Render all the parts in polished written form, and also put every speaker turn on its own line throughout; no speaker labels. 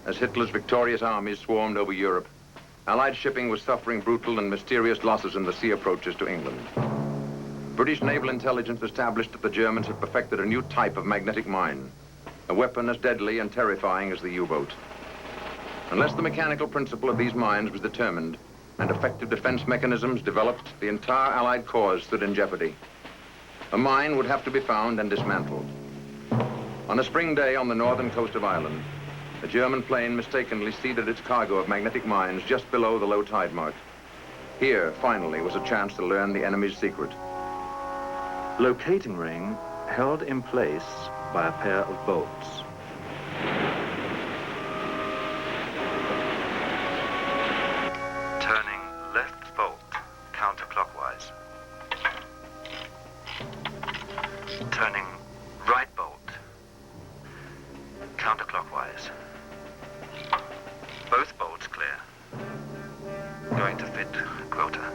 as Hitler's victorious armies swarmed over Europe, Allied shipping was suffering brutal and mysterious losses in the sea approaches to England. British naval intelligence established that the Germans had perfected a new type of magnetic mine, a weapon as deadly and terrifying as the U-boat. Unless the mechanical principle of these mines was determined and effective defense mechanisms developed, the entire Allied cause stood in jeopardy. A mine would have to be found and dismantled. On a spring day on the northern coast of Ireland, a German plane mistakenly seeded its cargo of magnetic mines just below the low tide mark. Here, finally, was a chance to learn the enemy's secret.
Locating ring held in place by a pair of bolts. Turning left bolt counterclockwise. Turning right bolt counterclockwise. Both bolts clear. Going to fit quilter.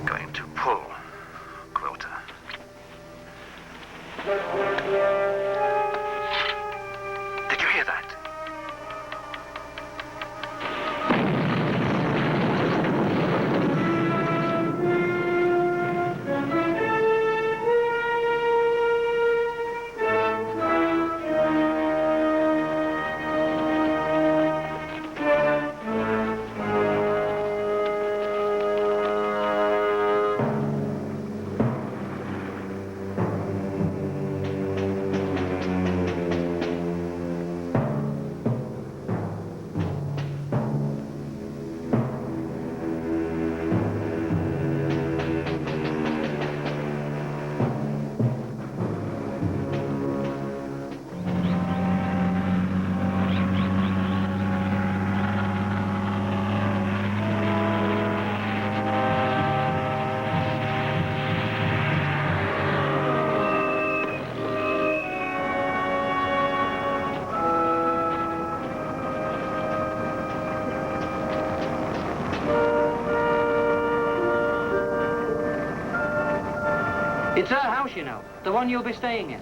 Going to pull quilter. Did you hear that?
It's her house, you know, the one you'll be staying in.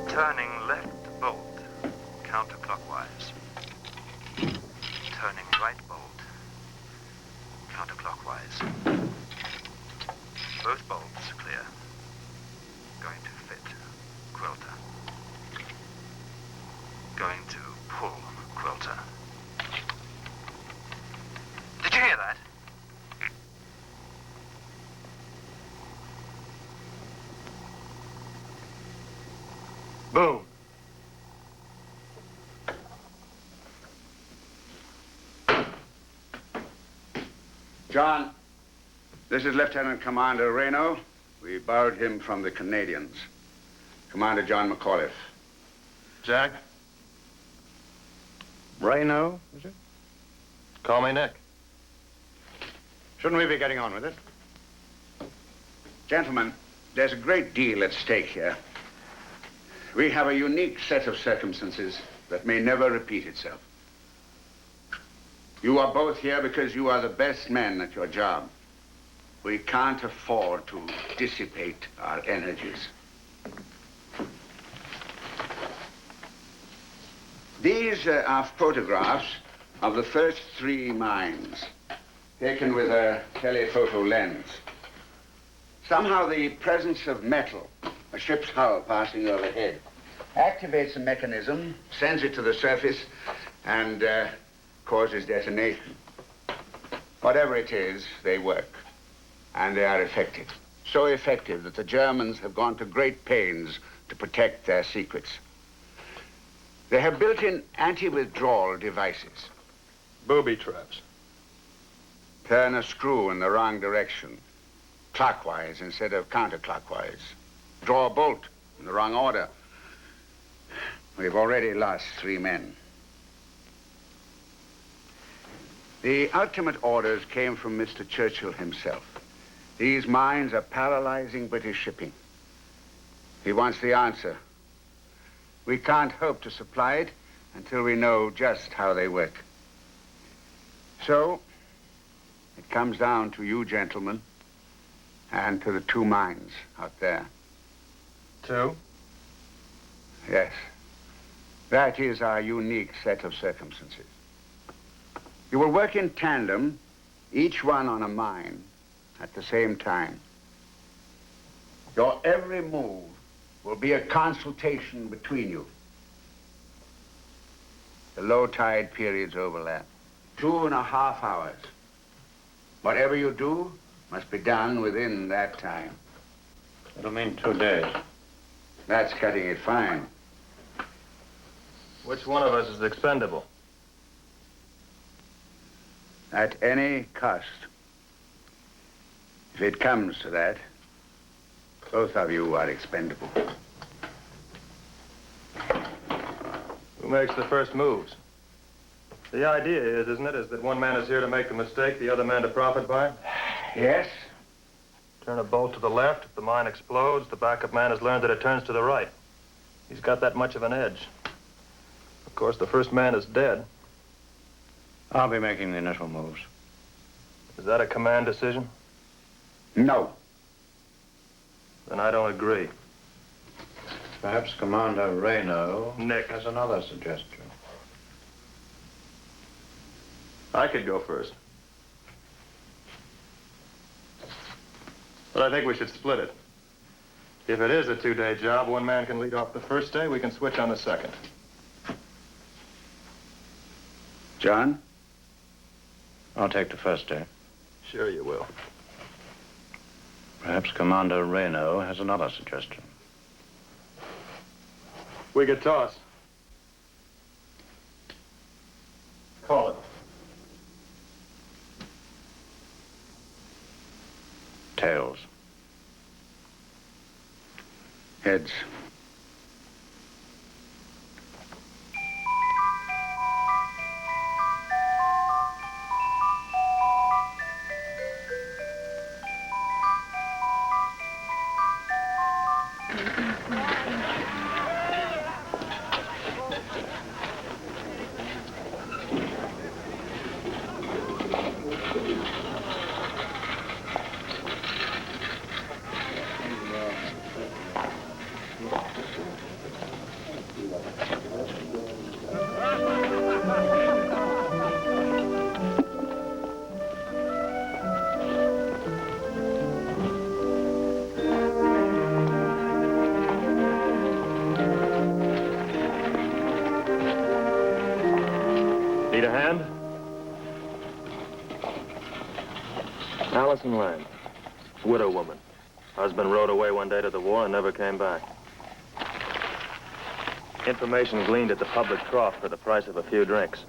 Turning left bolt counterclockwise. Turning right bolt counterclockwise. Both bolts clear. Going to fit quilter. Going to pull quilter. Did you hear that?
Boom.
John, this is Lieutenant Commander Reno. We borrowed him from the Canadians. Commander John McAuliffe.
Jack?
Reno, is it?
Call me Nick.
Shouldn't we be getting on with it? Gentlemen, there's a great deal at stake here. We have a unique set of circumstances that may never repeat itself. You are both here because you are the best men at your job. We can't afford to dissipate our energies. These are photographs of the first 3 mines, taken with a telephoto lens. Somehow the presence of metal, a ship's hull passing overhead, activates a mechanism, sends it to the surface, and causes detonation. Whatever it is, they work. And they are effective. So effective that the Germans have gone to great pains to protect their secrets. They have built-in anti-withdrawal devices.
Booby traps.
Turn a screw in the wrong direction, clockwise instead of counterclockwise. Draw a bolt in the wrong order. We've already lost 3 men. The ultimate orders came from Mr. Churchill himself. These mines are paralyzing British shipping. He wants the answer. We can't hope to supply it until we know just how they work. So, it comes down to you gentlemen and to the 2 mines out there.
2?
Yes. That is our unique set of circumstances. You will work in tandem, each one on a mine, at the same time. Your every move will be a consultation between you. The low tide periods overlap. 2.5 hours. Whatever you do must be done within that time.
It'll mean 2 days.
That's cutting it fine.
Which one of us is expendable?
At any cost. If it comes to that, both of you are expendable.
Who makes the first moves? The idea is, isn't it, is that one man is here to make the mistake, the other man to profit by it?
Yes?
Turn a bolt to the left, if the mine explodes, the backup man has learned that it turns to the right. He's got that much of an edge. Of course, the first man is dead.
I'll be making the initial moves.
Is that a command decision?
No.
Then I don't agree.
Perhaps Commander Reno
Nick.
has another suggestion.
I could go first. But I think we should split it. If it is a 2-day job, one man can lead off the first day, we can switch on the second.
John?
I'll take the first day.
Sure you will.
Perhaps Commander Reno has another suggestion.
We could toss. Call it.
Tails.
Heads.
Need a hand? Alison Lane, widow woman. Husband rode away one day to the war and never came back. Information gleaned at the public trough for the price of a few drinks.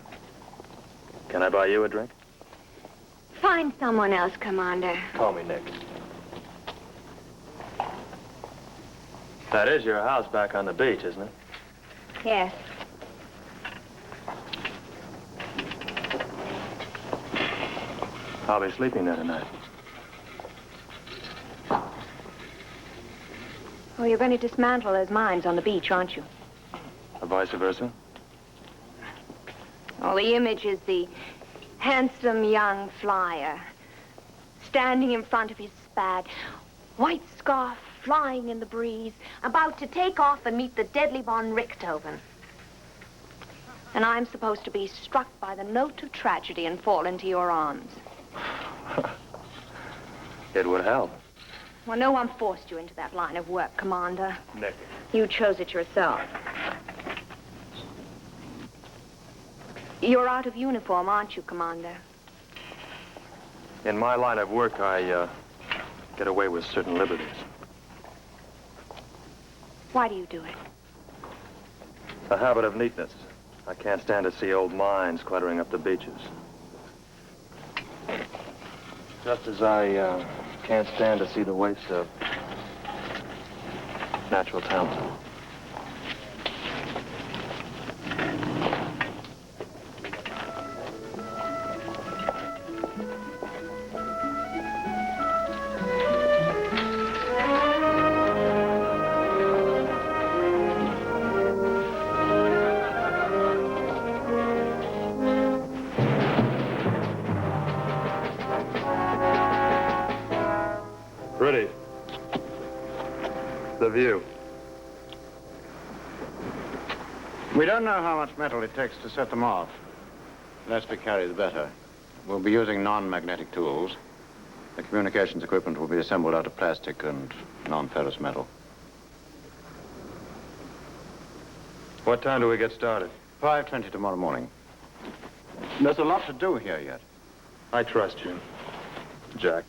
Can I buy you a drink?
Find someone else, Commander.
Call me Nick. That is your house back on the beach, isn't it?
Yes.
I'll be sleeping there tonight.
Oh, you're going to dismantle those mines on the beach, aren't you?
Or vice versa?
Oh, the image is the handsome young flyer standing in front of his spad, white scarf flying in the breeze, about to take off and meet the deadly von Richthofen. And I'm supposed to be struck by the note of tragedy and fall into your arms.
It would help.
Well, no one forced you into that line of work, Commander.
Nick.
You chose it yourself. You're out of uniform, aren't you, Commander?
In my line of work, I get away with certain liberties.
Why do you do it?
A habit of neatness. I can't stand to see old mines cluttering up the beaches. Just as I can't stand to see the waste of natural talent. Pretty. The view.
We don't know how much metal it takes to set them off. The less we carry, the better. We'll be using non-magnetic tools. The communications equipment will be assembled out of plastic and non-ferrous metal.
What time do we get started?
5:20 tomorrow morning. There's a lot to do here yet.
I trust you, Jack.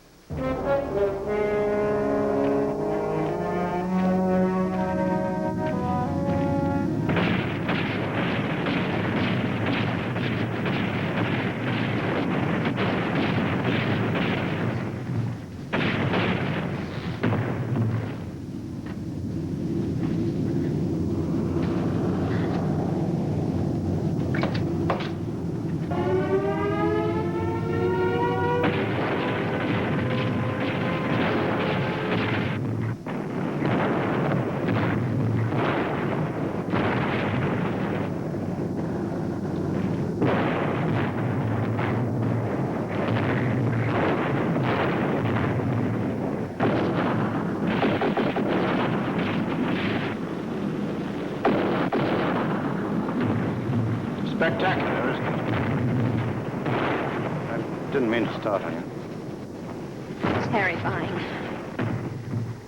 Spectacular, isn't it? I didn't mean to start on you.
Terrifying.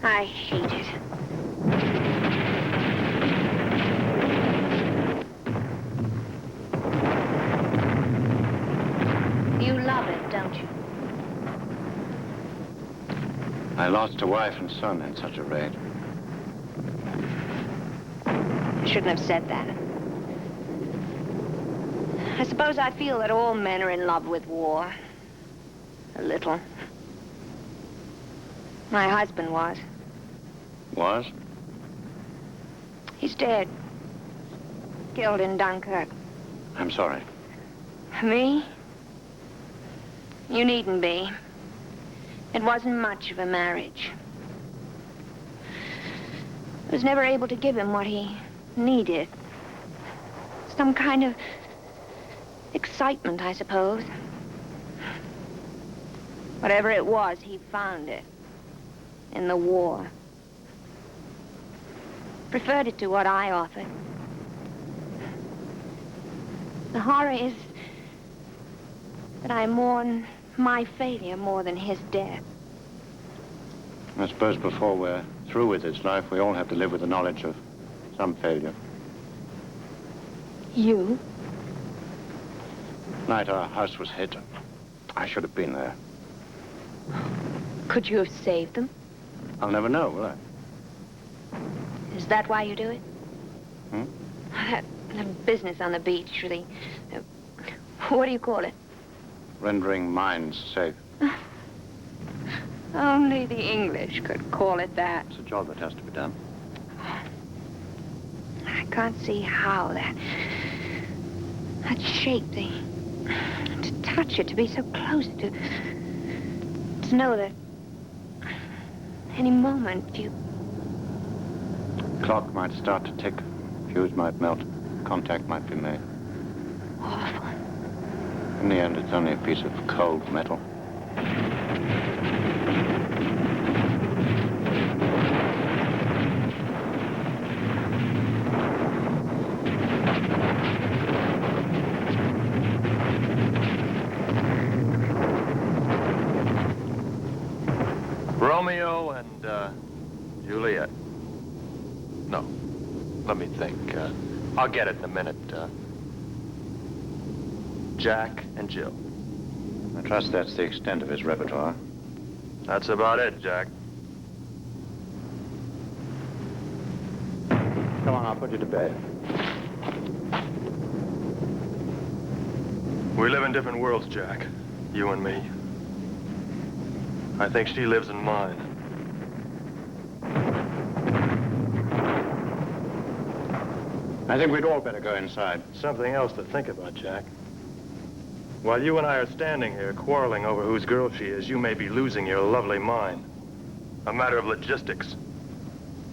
I hate it. You love it, don't you?
I lost a wife and son in such a raid.
I shouldn't have said that. I suppose I feel that all men are in love with war. A little. My husband was.
Was?
He's dead. Killed in Dunkirk.
I'm sorry.
Me? You needn't be. It wasn't much of a marriage. I was never able to give him what he needed. Some kind of excitement, I suppose. Whatever it was, he found it in the war. Preferred it to what I offered. The horror is that I mourn my failure more than his death.
I suppose before we're through with this life, we all have to live with the knowledge of some failure.
You?
Night our house was hit. I should have been there.
Could you have saved them?
I'll never know, will I?
Is that why you do it?
Hmm?
That business on the beach, really. What do you call it?
Rendering minds safe.
Only the English could call it that.
It's a job that has to be done.
I can't see how that shape, to touch it, to be so close, to know that any moment you...
Clock might start to tick. Fuse might melt. Contact might be made.
Awful.
In the end, it's only a piece of cold metal.
Romeo and Juliet. No, let me think. I'll get it in a minute. Jack and Jill.
I trust that's the extent of his repertoire.
That's about it, Jack.
Come on, I'll put you to bed.
We live in different worlds, Jack. You and me. I think she lives in mine.
I think we'd all better go inside.
Something else to think about, Jack. While you and I are standing here quarreling over whose girl she is, you may be losing your lovely mind. A matter of logistics.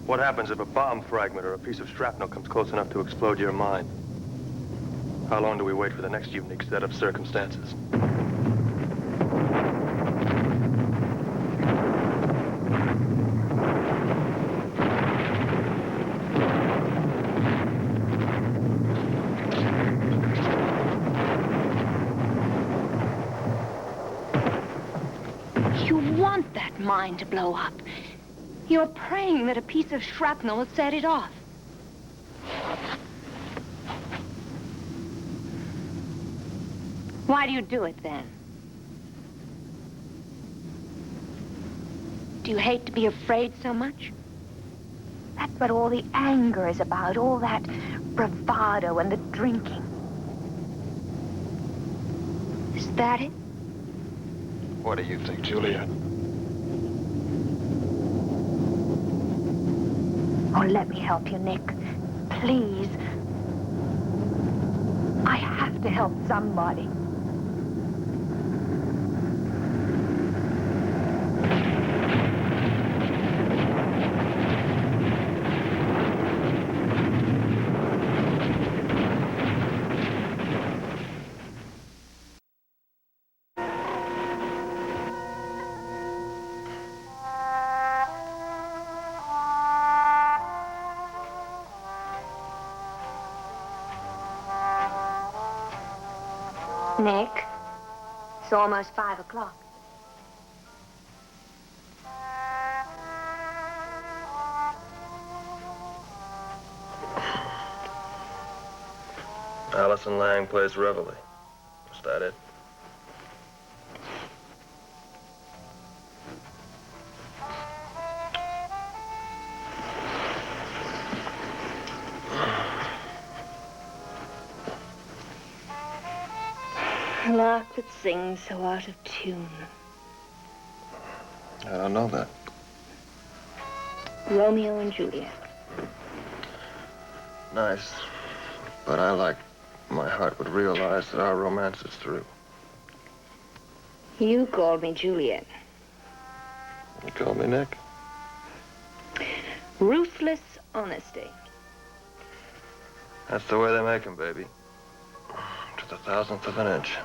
What happens if a bomb fragment or a piece of shrapnel comes close enough to explode your mind? How long do we wait for the next unique set of circumstances?
You want that mine to blow up. You're praying that a piece of shrapnel will set it off. Why do you do it then? Do you hate to be afraid so much? That's what all the anger is about, all that bravado and the drinking. Is that it?
What do you think, Juliet?
Oh, let me help you, Nick. Please. I have to help somebody. Nick, it's almost 5 o'clock.
Alison Lane plays Reveille. Is that it?
A lark that sings so out of tune.
I don't know that.
Romeo and Juliet.
Nice. But I like my heart would realize that our romance is through.
You called me Juliet.
You call me Nick?
Ruthless honesty.
That's the way they make 'em, baby. To the thousandth of an inch.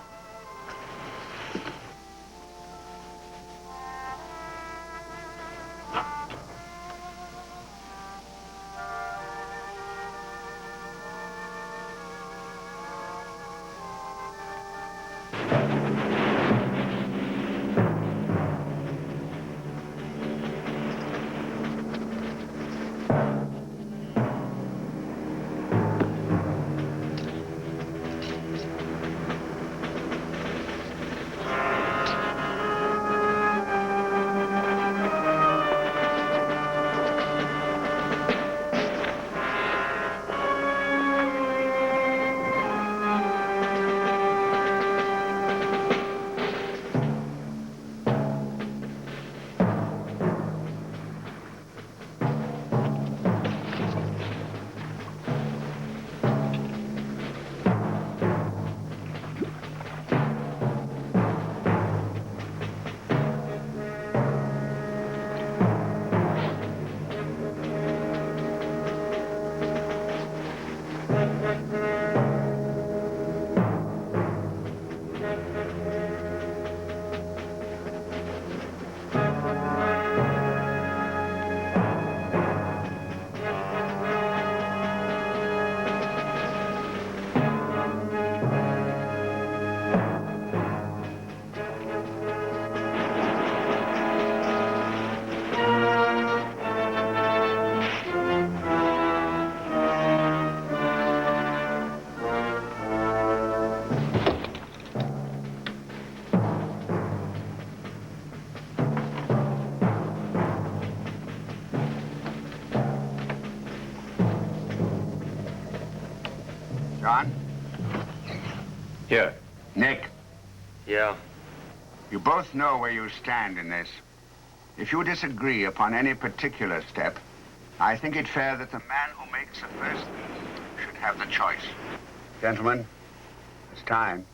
John? Here. Nick,
Yeah?
you both know where you stand in this. If you disagree upon any particular step, I think it fair that the man who makes the first move should have the choice. Gentlemen, it's time.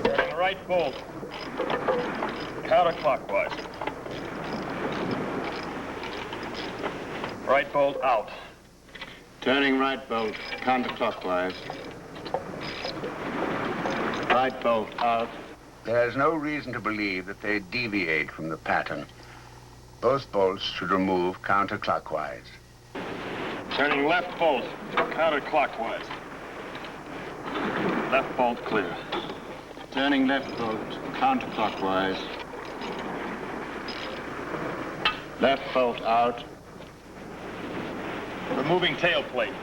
Turning right bolt. Counterclockwise. Right bolt out.
Turning right bolt counterclockwise. Right bolt out.
There's no reason to believe that they deviate from the pattern. Both bolts should remove counterclockwise.
Turning left bolt counterclockwise. Left bolt clear.
Turning left bolt counterclockwise. Left bolt out.
Removing tailplate.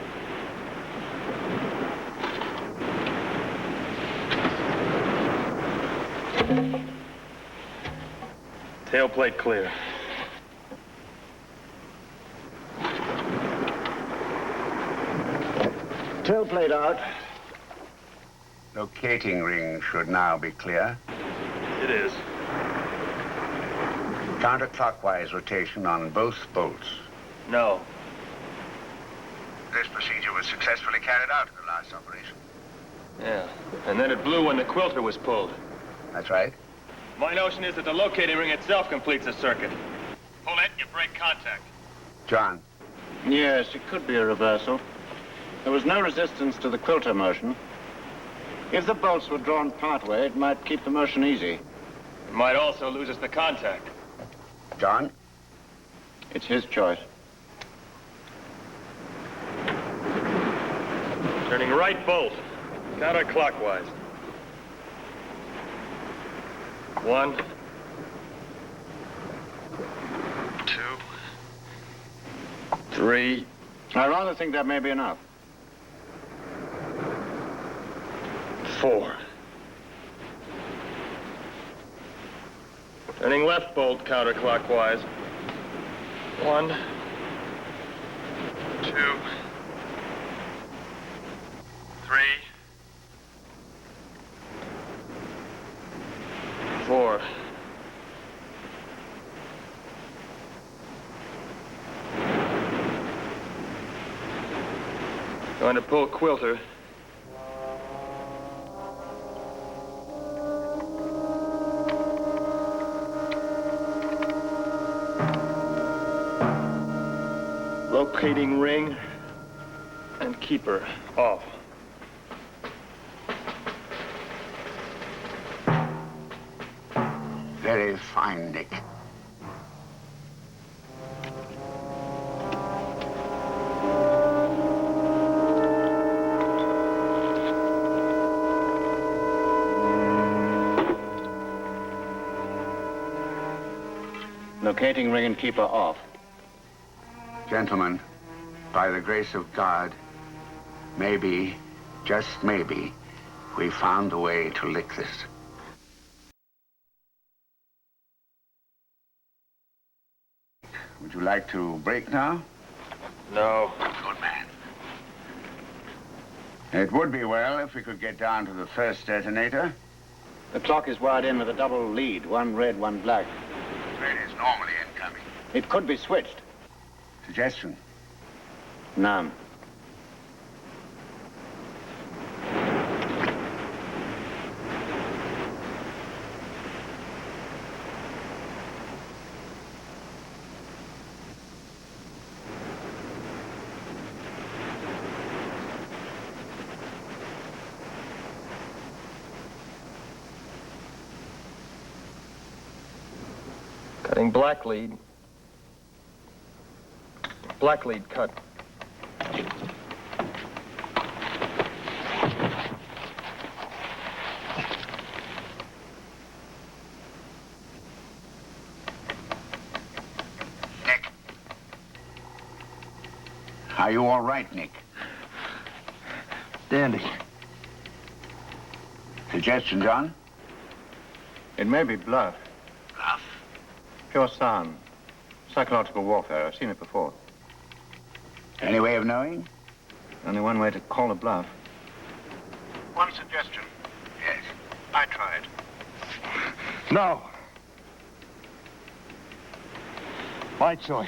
Tailplate clear.
Tailplate out.
Locating ring should now be clear.
It is.
Counterclockwise rotation on both bolts.
No.
This procedure was successfully carried out in the last operation.
Yeah. And then it blew when the quilter was pulled.
That's right.
My notion is that the locating ring itself completes the circuit. Pull it, you break contact.
John,
Yes, it could be a reversal. There was no resistance to the quilter motion. If the bolts were drawn partway, it might keep the motion easy.
It might also lose us the contact.
John,
It's his choice.
Turning right bolt counterclockwise. 1, 2, 3.
I rather think that may be enough.
4. Turning left bolt counterclockwise. 1, 2, 3, 4. Going to pull quilter. Locating ring and keeper off.
very fine, Nick.
Locating ring and keeper off.
Gentlemen, by the grace of God, maybe, just maybe, we found a way to lick this. Would you like to break now?
No.
Good man. It would be well if we could get down to the first detonator.
The clock is wired in with a double lead, one red, one black.
Red is normally incoming.
It could be switched.
Suggestion?
None.
Cutting black lead. Black lead cut.
Nick. Are you all right, Nick?
Dandy.
Suggestion, John?
It may be bluff.
Bluff.
Pure sound. Psychological warfare. I've seen it before.
Any way of knowing?
Only one way to call a bluff.
One suggestion.
Yes.
I tried.
No. My choice.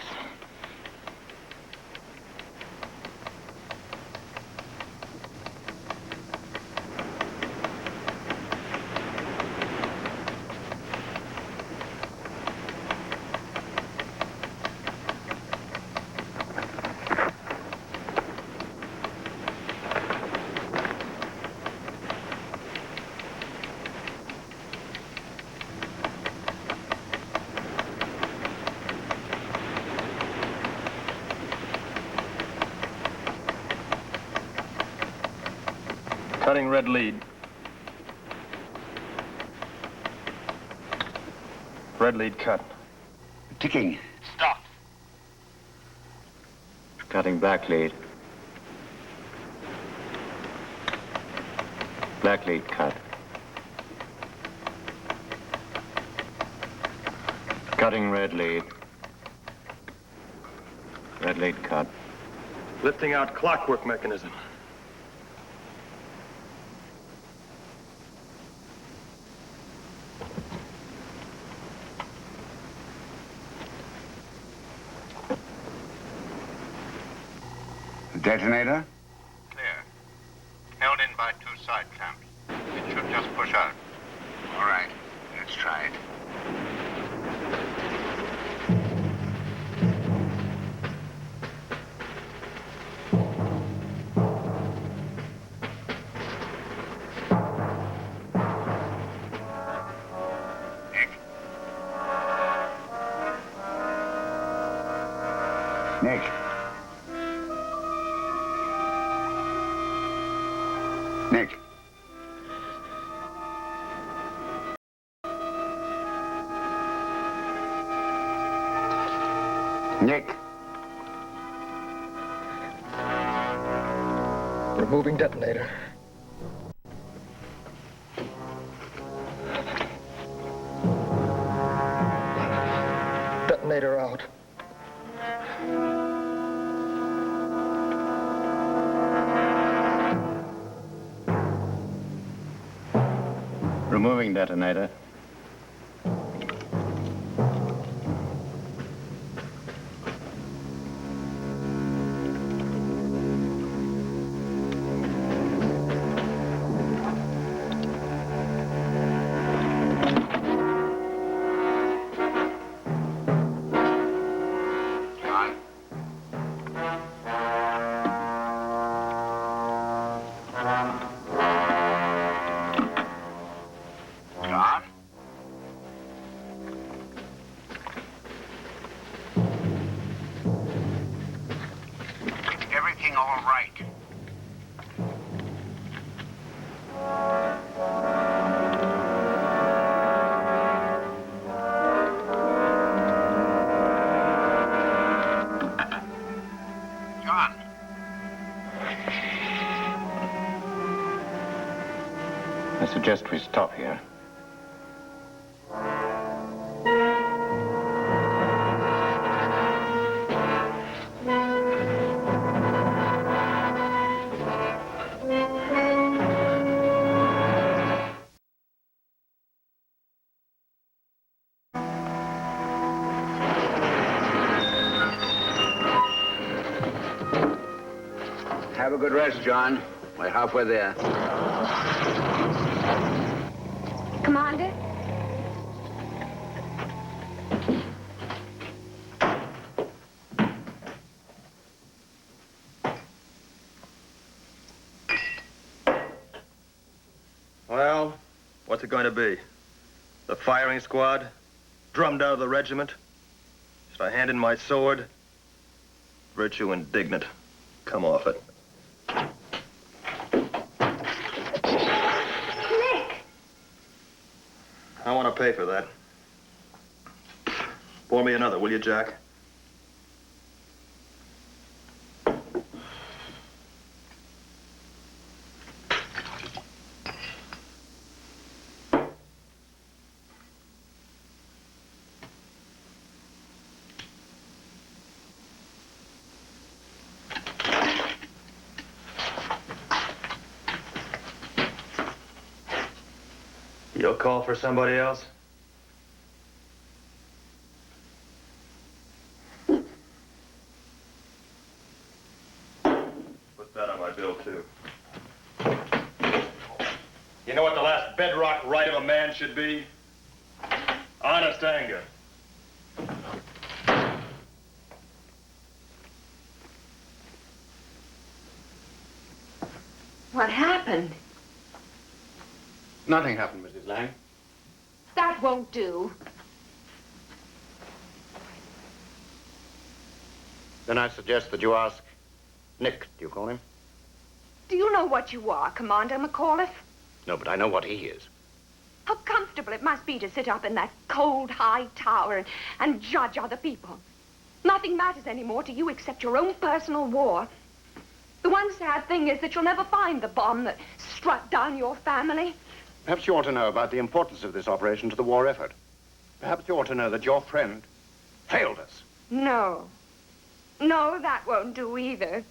Cutting red lead. Red lead cut.
Ticking.
Stop.
Cutting black lead. Black lead cut. Cutting red lead. Red lead cut.
Lifting out clockwork mechanism.
Detonator?
Clear. Held in by two side clamps. It should just push out.
All right. Let's try it. Nick. Nick. Nick.
Removing detonator. Detonator out.
Removing detonator.
John. John? Everything all right? John?
I suggest we stop here.
Have a good rest, John. We're halfway there.
Commander?
Well, what's it going to be? The firing squad? Drummed out of the regiment? Should I hand in my sword? Virtue indignant. Come off it.
Nick!
I want to pay for that. Pour me another, will you, Jack? You'll call for somebody else? Put that on my bill, too. You know what the last bedrock right of a man should be? Honest anger.
What happened?
Nothing happened, Mrs. Lang.
That won't do.
Then I suggest that you ask Nick, do you call him?
Do you know what you are, Commander McAuliffe?
No, but I know what he is.
How comfortable it must be to sit up in that cold, high tower and judge other people. Nothing matters anymore to you except your own personal war. The one sad thing is that you'll never find the bomb that struck down your family.
Perhaps you ought to know about the importance of this operation to the war effort. Perhaps you ought to know that your friend failed us.
No. No, that won't do either.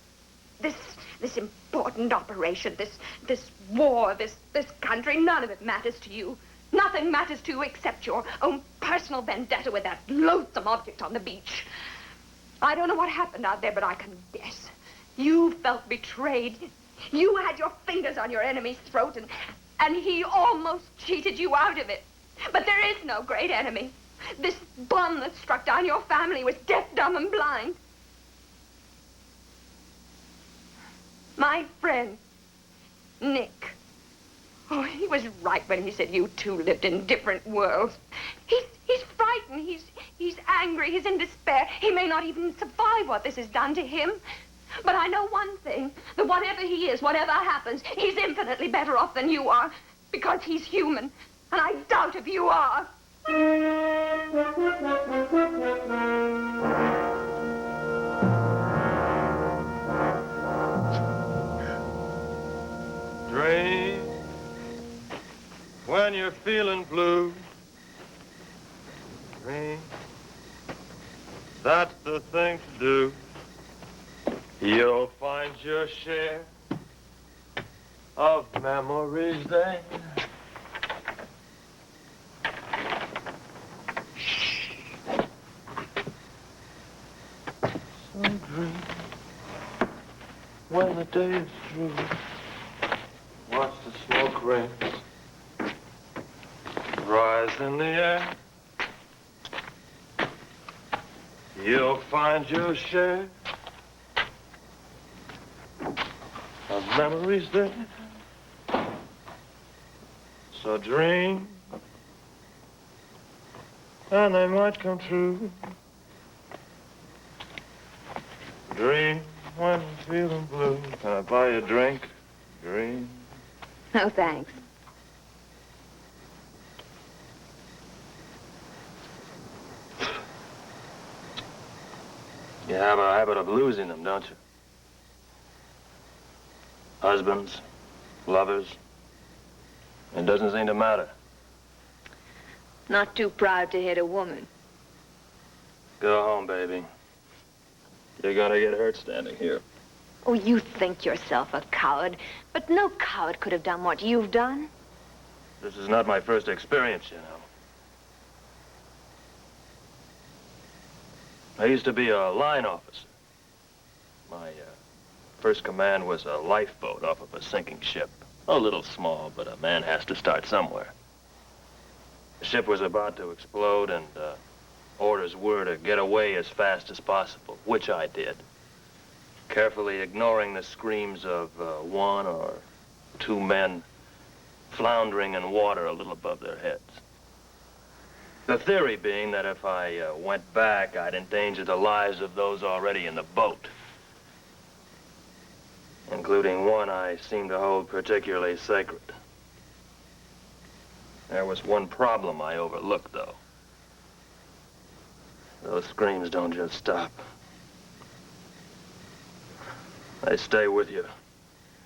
This important operation, this war, this country, none of it matters to you. Nothing matters to you except your own personal vendetta with that loathsome object on the beach. I don't know what happened out there, but I can guess. You felt betrayed. You had your fingers on your enemy's throat, and he almost cheated you out of it. But there is no great enemy. This bomb that struck down your family was deaf, dumb, and blind. My friend, Nick. Oh, he was right when he said you two lived in different worlds. He's frightened. He's angry. He's in despair. He may not even survive what this has done to him. But I know one thing, that whatever he is, whatever happens, he's infinitely better off than you are, because he's human, and I doubt if you are.
Drink when you're feeling blue. Drink, that's the thing to do. You'll find your share of memories then. So drink when the day is through. Watch the smoke rings rise in the air. You'll find your share of memories there. So dream, and they might come true. Dream when you're feeling blue. Can I buy you a drink? Dream.
No, thanks.
You have a habit of losing them, don't you? Husbands, lovers. It doesn't seem to matter.
Not too proud to hit a woman.
Go home, baby. You're gonna get hurt standing here.
Oh, you think yourself a coward, but no coward could have done what you've done.
This is not my first experience, you know. I used to be a line officer. My first command was a lifeboat off of a sinking ship. A little small, but a man has to start somewhere. The ship was about to explode, and orders were to get away as fast as possible, which I did, carefully ignoring the screams of one or two men floundering in water a little above their heads. The theory being that if I went back, I'd endanger the lives of those already in the boat, including one I seem to hold particularly sacred. There was one problem I overlooked, though. Those screams don't just stop. They stay with you.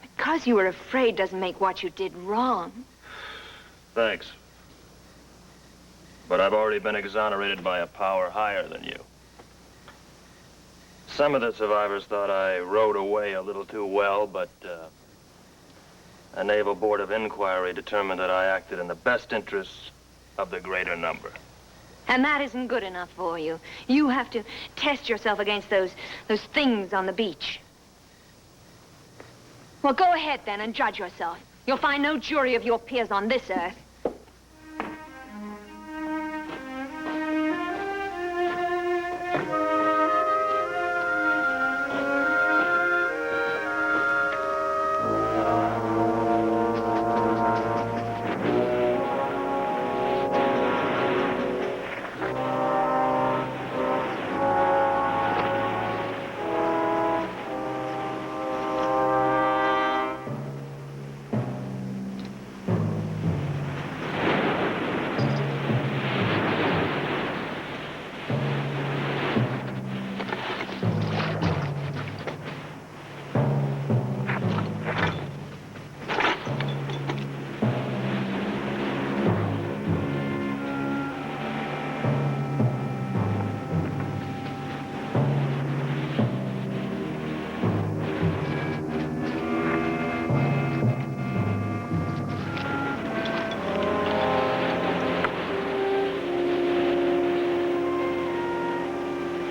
Because you were afraid doesn't make what you did wrong.
Thanks. But I've already been exonerated by a power higher than you. Some of the survivors thought I rode away a little too well, but A Naval Board of Inquiry determined that I acted in the best interests of the greater number.
And that isn't good enough for you. You have to test yourself against those things on the beach. Well, go ahead then and judge yourself. You'll find no jury of your peers on this earth.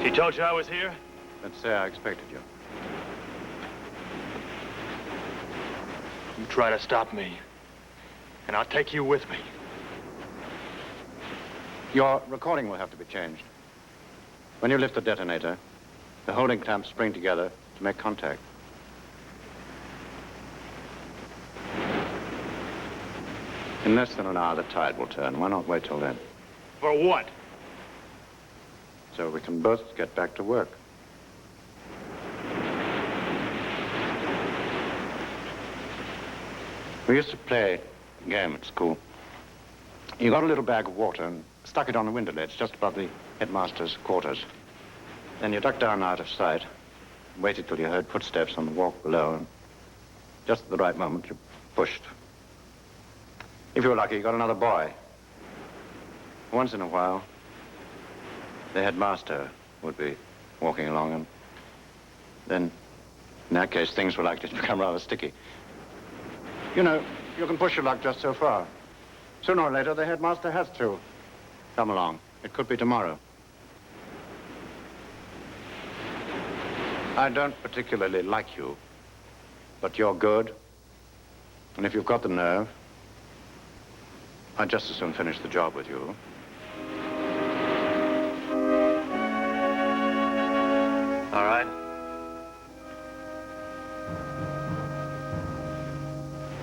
He told you I was here?
Let's say I expected you.
You try to stop me, and I'll take you with me.
Your recording will have to be changed. When you lift the detonator, the holding clamps spring together to make contact. In less than an hour, the tide will turn. Why not wait till then?
For what?
So we can both get back to work. We used to play a game at school. You got a little bag of water and stuck it on the window ledge just above the headmaster's quarters. Then you ducked down out of sight, waited till you heard footsteps on the walk below, and just at the right moment, you pushed. If you were lucky, you got another boy. Once in a while, the headmaster would be walking along, and then, in that case, things were likely to become rather sticky. You know, you can push your luck just so far. Sooner or later, the headmaster has to come along. It could be tomorrow. I don't particularly like you, but you're good. And if you've got the nerve, I'd just as soon finish the job with you.
All right.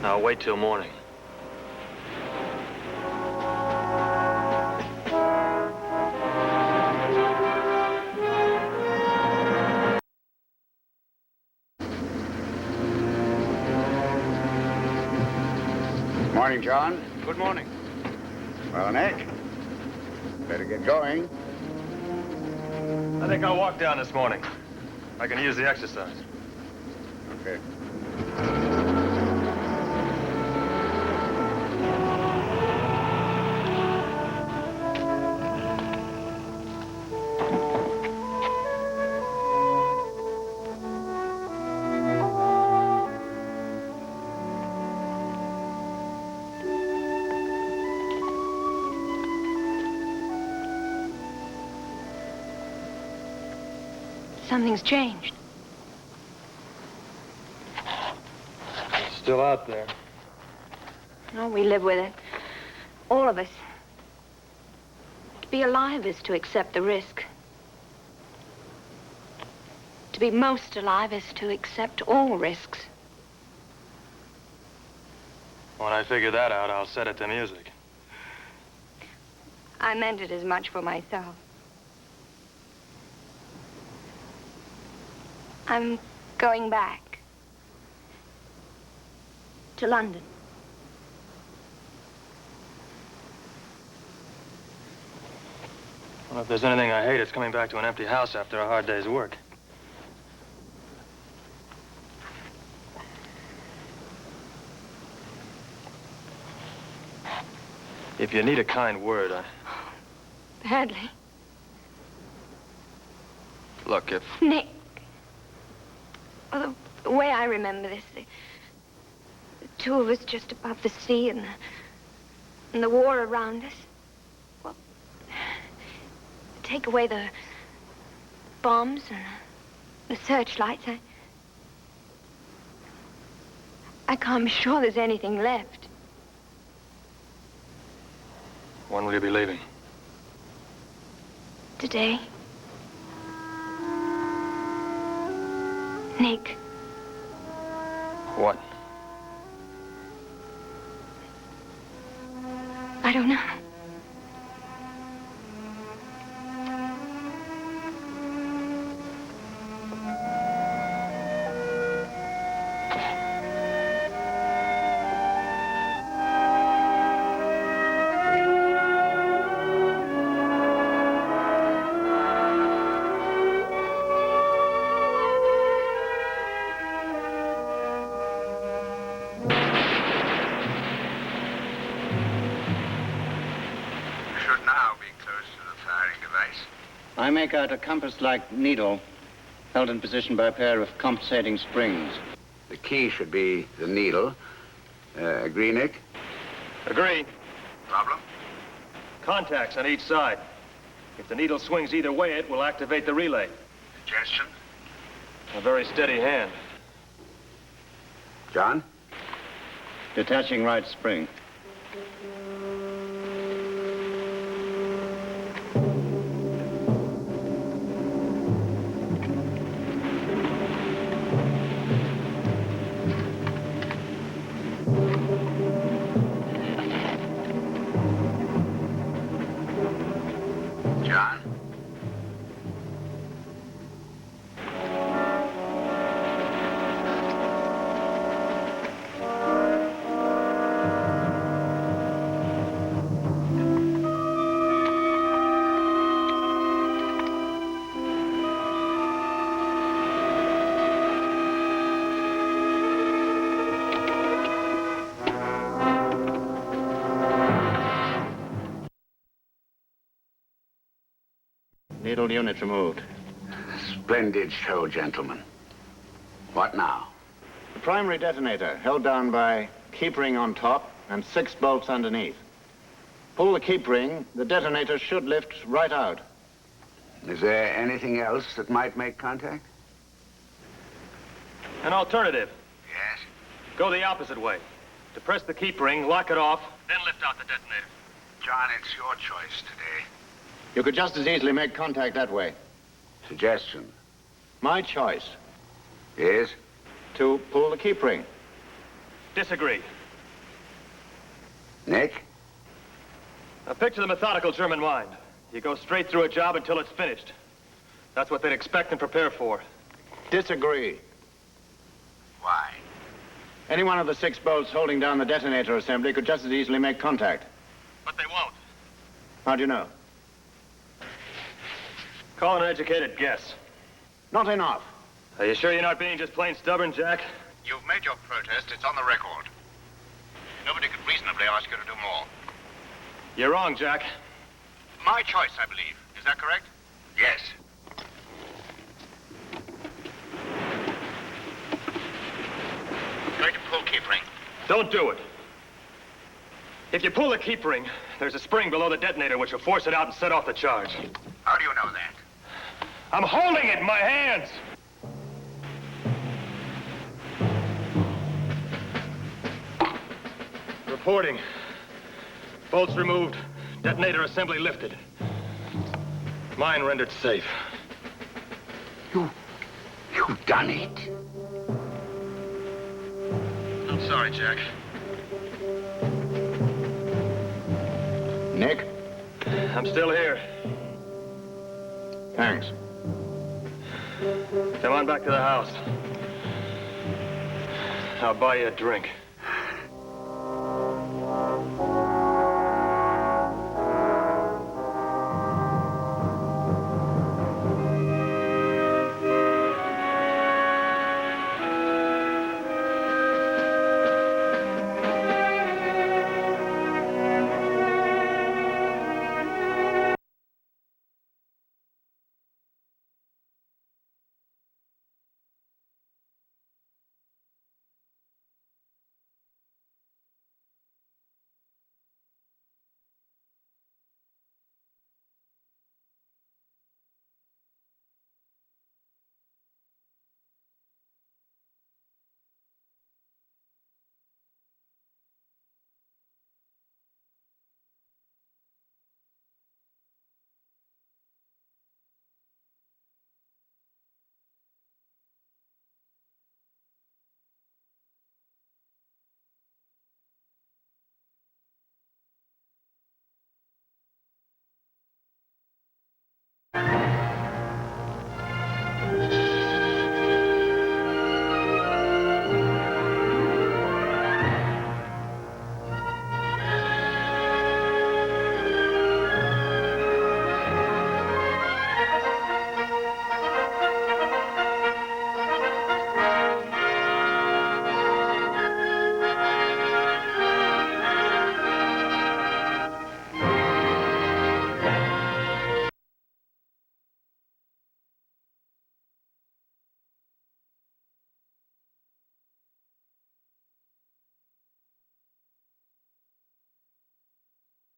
Now wait till morning.
Morning, John.
Good morning.
Well, Nick, better get going.
I think I'll walk down this morning. I can use the exercise.
Okay.
Something's changed.
It's still out there.
No, we live with it. All of us. To be alive is to accept the risk. To be most alive is to accept all risks.
When I figure that out, I'll set it to music.
I meant it as much for myself. I'm going back to London.
Well, if there's anything I hate, it's coming back to an empty house after a hard day's work. If you need a kind word,
Badly.
Look, if...
Nick. Well, the way I remember this, the two of us just above the sea and the war around us. Well, take away the bombs and the searchlights. I can't be sure there's anything left.
When will you be leaving?
Today. Nick.
What?
I don't know.
I make out a compass-like needle held in position by a pair of compensating springs.
The key should be the needle. Agree, Nick?
Agree.
Problem?
Contacts on each side. If the needle swings either way, it will activate the relay.
Suggestion?
A very steady hand.
John?
Detaching right spring.
John?
Needle unit removed.
Splendid show, gentlemen. What now?
The primary detonator held down by keep ring on top and 6 bolts underneath. Pull the keep ring, the detonator should lift right out.
Is there anything else that might make contact?
An alternative.
Yes?
Go the opposite way. Depress the keep ring, lock it off, then lift out the detonator.
John, it's your choice today.
You could just as easily make contact that way.
Suggestion.
My choice.
Yes?
To pull the keep ring.
Disagree.
Nick?
Now picture the methodical German mind. You go straight through a job until it's finished. That's what they'd expect and prepare for.
Disagree.
Why?
Any one of the 6 bolts holding down the detonator assembly could just as easily make contact.
But they won't.
How do you know?
Call an educated guess.
Not enough.
Are you sure you're not being just plain stubborn, Jack?
You've made your protest. It's on the record. Nobody could reasonably ask you to do more.
You're wrong, Jack.
My choice, I believe. Is that correct?
Yes.
Going to pull keep ring.
Don't do it. If you pull the keep ring, there's a spring below the detonator which will force it out and set off the charge.
How do you know that?
I'm holding it in my hands! Reporting. Bolts removed. Detonator assembly lifted. Mine rendered safe.
You've done it.
I'm sorry, Jack.
Nick?
I'm still here.
Thanks.
Come on back to the house. I'll buy you a drink.